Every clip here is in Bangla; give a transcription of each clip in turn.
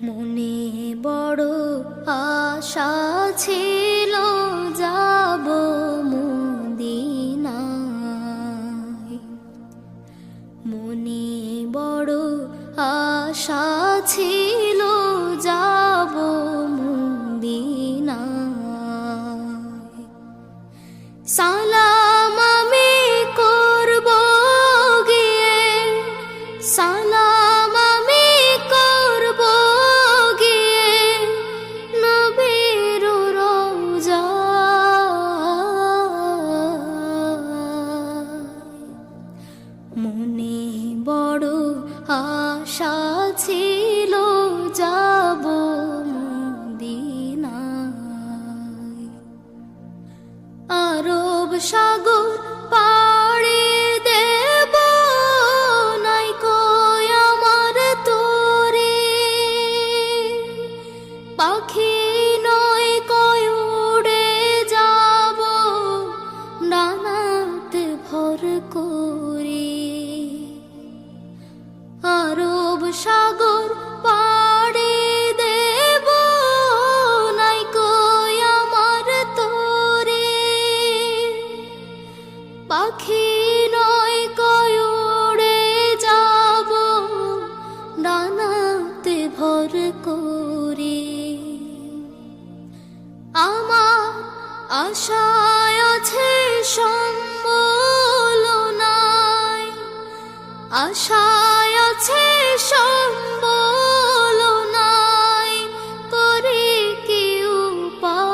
মনে বড় আশা ছিল যাব মদিনায়। মনে বড় আশা ছিল যাব মদিনায়। সালাম আমি করব গিয়ে, সালাম আমি করব গিয়ে নবীর রওজায়। মনে বড় আশা ছিল যাব মদিনায়। আরব সাগর পাড়ি দেব নাই কই আমার তোরে, পাখি নয় কই উড়ে যাব ডানাতে ভর করে। আরব সাগর পাড়ি দেব নাই কই আমার তোরে, পাখি নয় কই উড়ে যাব ডানাতে ভর করে। আমার আশায় আছে সম্বল নাই, আশায় আছে সম্বল নাই, করে কি উপায়।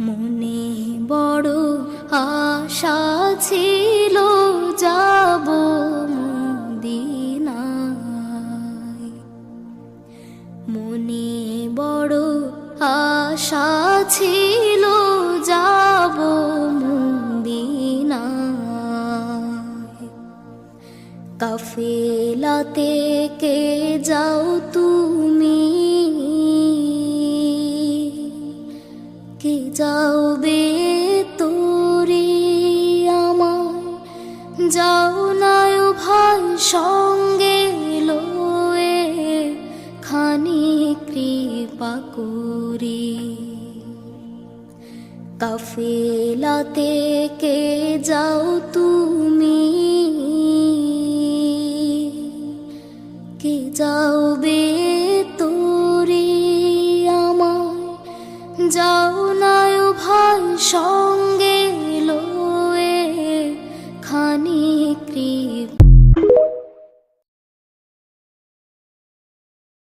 মনে বড় আশা ছিল যাব মদিনায়। মনে বড় আশা ছিল যাব মদিনায়। কাফেলাতে কে যাও তুমি, কে যাওবে তোরে আমায়, যাও নাই ভাই সঙ্গে লয়ে খানি কৃপা করি। কাফেলাতে কে যাও তুমি,